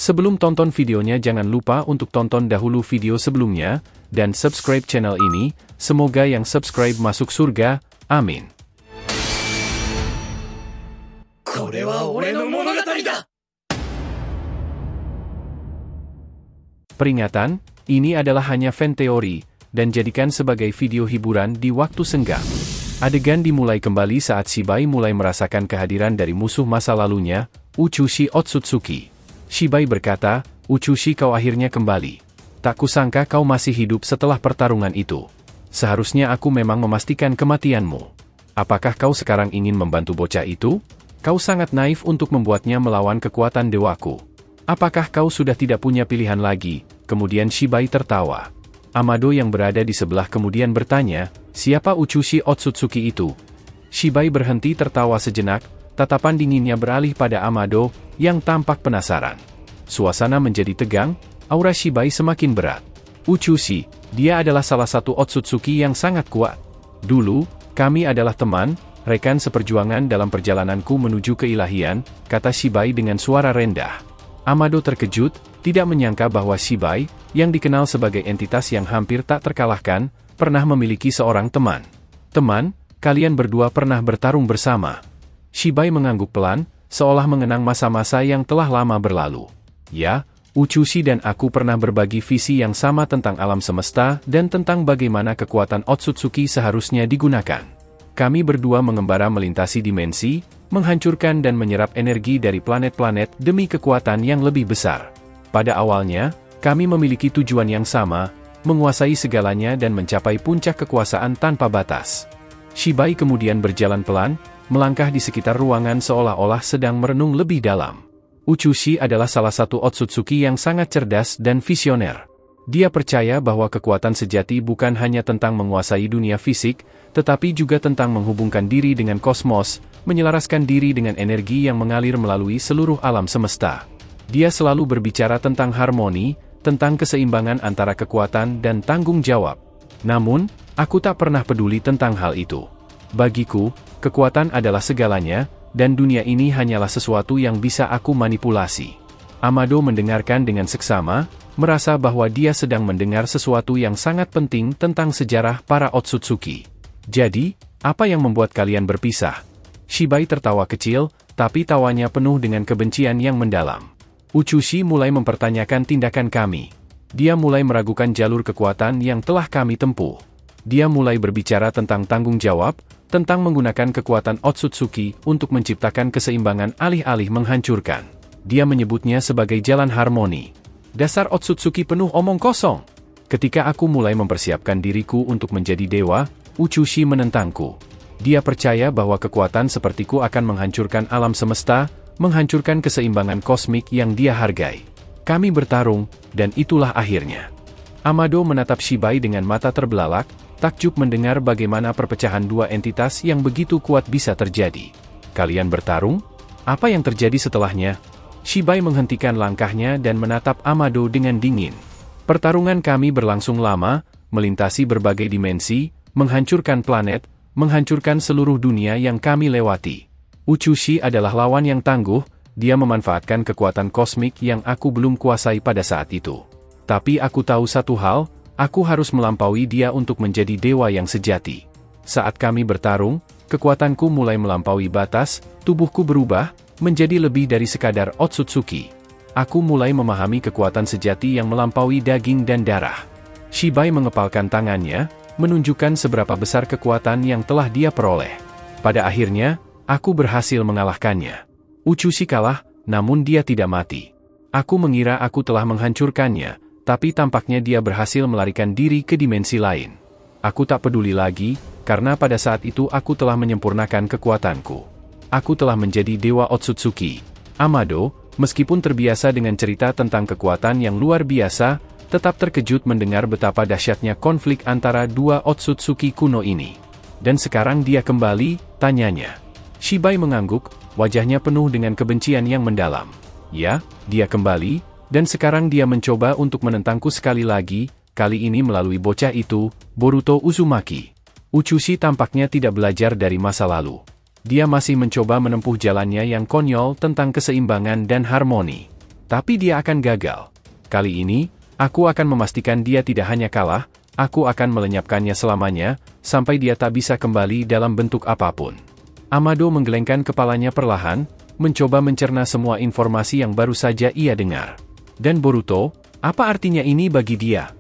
Sebelum tonton videonya jangan lupa untuk tonton dahulu video sebelumnya, dan subscribe channel ini, semoga yang subscribe masuk surga, amin. Peringatan, ini adalah hanya fan teori, dan jadikan sebagai video hiburan di waktu senggang. Adegan dimulai kembali saat Shibai mulai merasakan kehadiran dari musuh masa lalunya, Uchushi Otsutsuki. Shibai berkata, "Uchushi, kau akhirnya kembali. Tak kusangka kau masih hidup setelah pertarungan itu. Seharusnya aku memang memastikan kematianmu. Apakah kau sekarang ingin membantu bocah itu? Kau sangat naif untuk membuatnya melawan kekuatan dewaku. Apakah kau sudah tidak punya pilihan lagi?" Kemudian Shibai tertawa. Amado yang berada di sebelah kemudian bertanya, "Siapa Uchushi Otsutsuki itu?" Shibai berhenti tertawa sejenak, tatapan dinginnya beralih pada Amado, yang tampak penasaran. Suasana menjadi tegang, aura Shibai semakin berat. "Uchushi, dia adalah salah satu Otsutsuki yang sangat kuat. Dulu, kami adalah teman, rekan seperjuangan dalam perjalananku menuju keilahian," kata Shibai dengan suara rendah. Amado terkejut, tidak menyangka bahwa Shibai, yang dikenal sebagai entitas yang hampir tak terkalahkan, pernah memiliki seorang teman. "Teman, kalian berdua pernah bertarung bersama." Shibai mengangguk pelan, seolah mengenang masa-masa yang telah lama berlalu. "Ya, Uchushi dan aku pernah berbagi visi yang sama tentang alam semesta dan tentang bagaimana kekuatan Otsutsuki seharusnya digunakan. Kami berdua mengembara melintasi dimensi, menghancurkan dan menyerap energi dari planet-planet demi kekuatan yang lebih besar. Pada awalnya, kami memiliki tujuan yang sama, menguasai segalanya dan mencapai puncak kekuasaan tanpa batas." Shibai kemudian berjalan pelan, melangkah di sekitar ruangan seolah-olah sedang merenung lebih dalam. Uchushi adalah salah satu Otsutsuki yang sangat cerdas dan visioner. Dia percaya bahwa kekuatan sejati bukan hanya tentang menguasai dunia fisik, tetapi juga tentang menghubungkan diri dengan kosmos, menyelaraskan diri dengan energi yang mengalir melalui seluruh alam semesta. Dia selalu berbicara tentang harmoni, tentang keseimbangan antara kekuatan dan tanggung jawab. Namun, aku tak pernah peduli tentang hal itu. Bagiku, kekuatan adalah segalanya, dan dunia ini hanyalah sesuatu yang bisa aku manipulasi. Amado mendengarkan dengan seksama, merasa bahwa dia sedang mendengar sesuatu yang sangat penting tentang sejarah para Otsutsuki. "Jadi, apa yang membuat kalian berpisah?" Shibai tertawa kecil, tapi tawanya penuh dengan kebencian yang mendalam. "Uchushi mulai mempertanyakan tindakan kami. Dia mulai meragukan jalur kekuatan yang telah kami tempuh. Dia mulai berbicara tentang tanggung jawab, tentang menggunakan kekuatan Otsutsuki untuk menciptakan keseimbangan alih-alih menghancurkan. Dia menyebutnya sebagai jalan harmoni. Dasar Otsutsuki penuh omong kosong. Ketika aku mulai mempersiapkan diriku untuk menjadi dewa, Uchushi menentangku. Dia percaya bahwa kekuatan sepertiku akan menghancurkan alam semesta, menghancurkan keseimbangan kosmik yang dia hargai. Kami bertarung, dan itulah akhirnya." Amado menatap Shibai dengan mata terbelalak, takjub mendengar bagaimana perpecahan dua entitas yang begitu kuat bisa terjadi. "Kalian bertarung? Apa yang terjadi setelahnya?" Shibai menghentikan langkahnya dan menatap Amado dengan dingin. "Pertarungan kami berlangsung lama, melintasi berbagai dimensi, menghancurkan planet, menghancurkan seluruh dunia yang kami lewati. Uchushi adalah lawan yang tangguh, dia memanfaatkan kekuatan kosmik yang aku belum kuasai pada saat itu. Tapi aku tahu satu hal, aku harus melampaui dia untuk menjadi dewa yang sejati. Saat kami bertarung, kekuatanku mulai melampaui batas, tubuhku berubah, menjadi lebih dari sekadar Otsutsuki. Aku mulai memahami kekuatan sejati yang melampaui daging dan darah." Shibai mengepalkan tangannya, menunjukkan seberapa besar kekuatan yang telah dia peroleh. "Pada akhirnya, aku berhasil mengalahkannya. Uchushi kalah, namun dia tidak mati. Aku mengira aku telah menghancurkannya, tapi tampaknya dia berhasil melarikan diri ke dimensi lain. Aku tak peduli lagi, karena pada saat itu aku telah menyempurnakan kekuatanku. Aku telah menjadi dewa Otsutsuki." Amado, meskipun terbiasa dengan cerita tentang kekuatan yang luar biasa, tetap terkejut mendengar betapa dahsyatnya konflik antara dua Otsutsuki kuno ini. "Dan sekarang dia kembali?" tanyanya. Shibai mengangguk, wajahnya penuh dengan kebencian yang mendalam. "Ya, dia kembali, dan sekarang dia mencoba untuk menentangku sekali lagi, kali ini melalui bocah itu, Boruto Uzumaki." Uchushi tampaknya tidak belajar dari masa lalu. Dia masih mencoba menempuh jalannya yang konyol tentang keseimbangan dan harmoni. Tapi dia akan gagal. Kali ini, aku akan memastikan dia tidak hanya kalah, aku akan melenyapkannya selamanya, sampai dia tak bisa kembali dalam bentuk apapun. Amado menggelengkan kepalanya perlahan, mencoba mencerna semua informasi yang baru saja ia dengar. Dan Boruto, apa artinya ini bagi dia?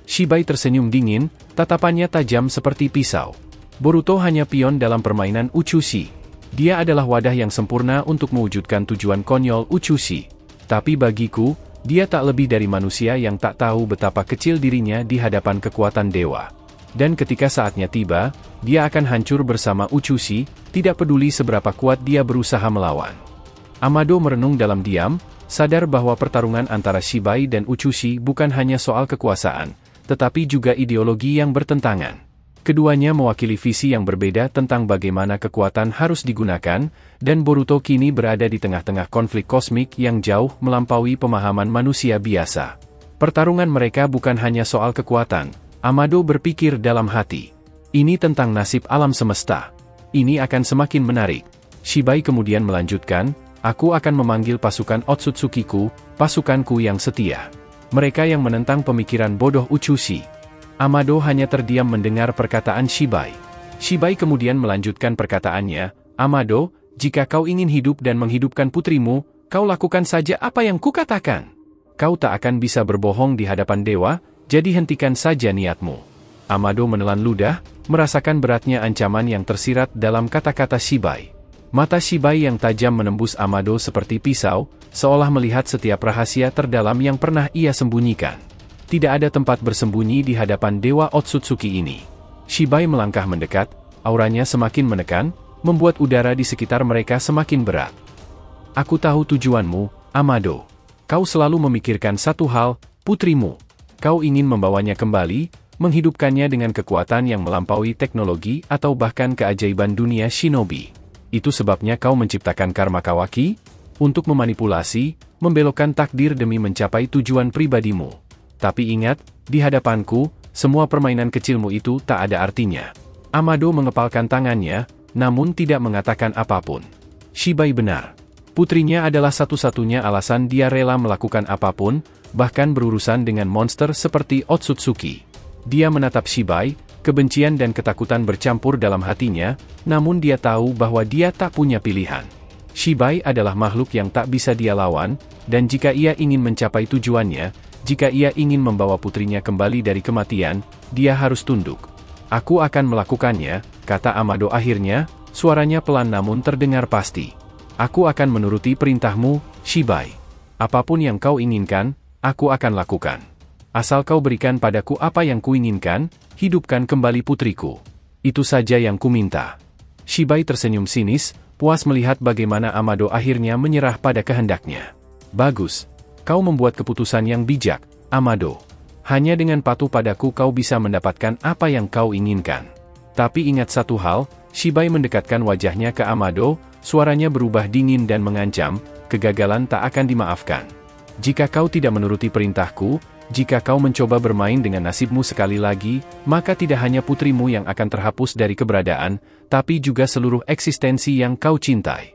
Shibai tersenyum dingin, tatapannya tajam seperti pisau. Boruto hanya pion dalam permainan Uchushi. Dia adalah wadah yang sempurna untuk mewujudkan tujuan konyol Uchushi. Tapi bagiku, dia tak lebih dari manusia yang tak tahu betapa kecil dirinya di hadapan kekuatan dewa. Dan ketika saatnya tiba, dia akan hancur bersama Uchushi, tidak peduli seberapa kuat dia berusaha melawan. Amado merenung dalam diam, sadar bahwa pertarungan antara Shibai dan Uchushi bukan hanya soal kekuasaan, tetapi juga ideologi yang bertentangan. Keduanya mewakili visi yang berbeda tentang bagaimana kekuatan harus digunakan, dan Boruto kini berada di tengah-tengah konflik kosmik yang jauh melampaui pemahaman manusia biasa. Pertarungan mereka bukan hanya soal kekuatan, Amado berpikir dalam hati. Ini tentang nasib alam semesta. Ini akan semakin menarik. Shibai kemudian melanjutkan, aku akan memanggil pasukan Otsutsuki-ku, pasukanku yang setia. Mereka yang menentang pemikiran bodoh Uchushi. Amado hanya terdiam mendengar perkataan Shibai. Shibai kemudian melanjutkan perkataannya, Amado, jika kau ingin hidup dan menghidupkan putrimu, kau lakukan saja apa yang kukatakan. Kau tak akan bisa berbohong di hadapan dewa, jadi hentikan saja niatmu. Amado menelan ludah, merasakan beratnya ancaman yang tersirat dalam kata-kata Shibai. Mata Shibai yang tajam menembus Amado seperti pisau, seolah melihat setiap rahasia terdalam yang pernah ia sembunyikan. Tidak ada tempat bersembunyi di hadapan Dewa Otsutsuki ini. Shibai melangkah mendekat, auranya semakin menekan, membuat udara di sekitar mereka semakin berat. Aku tahu tujuanmu, Amado. Kau selalu memikirkan satu hal, putrimu. Kau ingin membawanya kembali, menghidupkannya dengan kekuatan yang melampaui teknologi atau bahkan keajaiban dunia shinobi. Itu sebabnya kau menciptakan Karma Kawaki, untuk memanipulasi, membelokkan takdir demi mencapai tujuan pribadimu. Tapi ingat, di hadapanku, semua permainan kecilmu itu tak ada artinya. Amado mengepalkan tangannya, namun tidak mengatakan apapun. Shibai benar. Putrinya adalah satu-satunya alasan dia rela melakukan apapun, bahkan berurusan dengan monster seperti Otsutsuki. Dia menatap Shibai, kebencian dan ketakutan bercampur dalam hatinya, namun dia tahu bahwa dia tak punya pilihan. Shibai adalah makhluk yang tak bisa dia lawan, dan jika ia ingin mencapai tujuannya, jika ia ingin membawa putrinya kembali dari kematian, dia harus tunduk. Aku akan melakukannya, kata Amado akhirnya, suaranya pelan namun terdengar pasti. Aku akan menuruti perintahmu, Shibai. Apapun yang kau inginkan, aku akan lakukan. Asal kau berikan padaku apa yang kuinginkan, hidupkan kembali putriku. Itu saja yang kuminta. Shibai tersenyum sinis, puas melihat bagaimana Amado akhirnya menyerah pada kehendaknya. Bagus. Kau membuat keputusan yang bijak, Amado. Hanya dengan patuh padaku kau bisa mendapatkan apa yang kau inginkan. Tapi ingat satu hal, Shibai mendekatkan wajahnya ke Amado, suaranya berubah dingin dan mengancam, kegagalan tak akan dimaafkan. Jika kau tidak menuruti perintahku, jika kau mencoba bermain dengan nasibmu sekali lagi, maka tidak hanya putrimu yang akan terhapus dari keberadaan, tapi juga seluruh eksistensi yang kau cintai.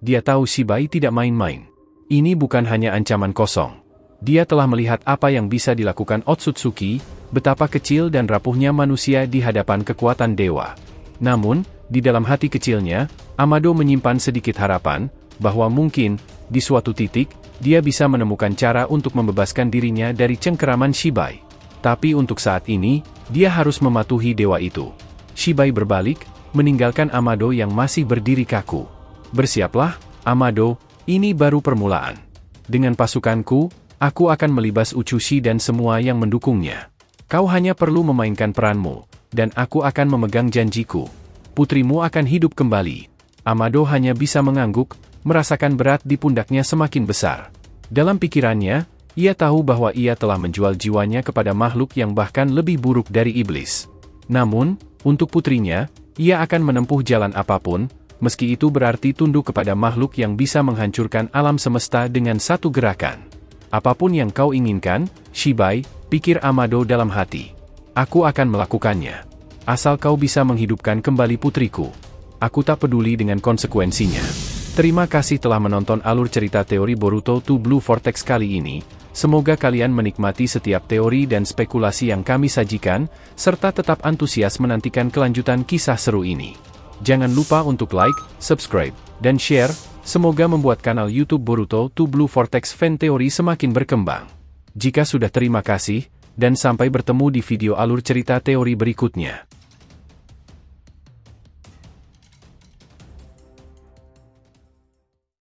Dia tahu Shibai tidak main-main. Ini bukan hanya ancaman kosong. Dia telah melihat apa yang bisa dilakukan Otsutsuki, betapa kecil dan rapuhnya manusia di hadapan kekuatan dewa. Namun, di dalam hati kecilnya, Amado menyimpan sedikit harapan, bahwa mungkin, di suatu titik, dia bisa menemukan cara untuk membebaskan dirinya dari cengkeraman Shibai. Tapi untuk saat ini, dia harus mematuhi dewa itu. Shibai berbalik, meninggalkan Amado yang masih berdiri kaku. Bersiaplah, Amado, ini baru permulaan. Dengan pasukanku, aku akan melibas Uchushi dan semua yang mendukungnya. Kau hanya perlu memainkan peranmu, dan aku akan memegang janjiku. Putrimu akan hidup kembali. Amado hanya bisa mengangguk, merasakan berat di pundaknya semakin besar. Dalam pikirannya, ia tahu bahwa ia telah menjual jiwanya kepada makhluk yang bahkan lebih buruk dari iblis. Namun, untuk putrinya, ia akan menempuh jalan apapun, meski itu berarti tunduk kepada makhluk yang bisa menghancurkan alam semesta dengan satu gerakan. Apapun yang kau inginkan, Shibai, pikir Amado dalam hati. Aku akan melakukannya. Asal kau bisa menghidupkan kembali putriku. Aku tak peduli dengan konsekuensinya. Terima kasih telah menonton alur cerita teori Boruto to Blue Vortex kali ini. Semoga kalian menikmati setiap teori dan spekulasi yang kami sajikan, serta tetap antusias menantikan kelanjutan kisah seru ini. Jangan lupa untuk like, subscribe, dan share. Semoga membuat kanal YouTube Boruto to Blue Vortex Fan Theory semakin berkembang. Jika sudah, terima kasih, dan sampai bertemu di video alur cerita teori berikutnya.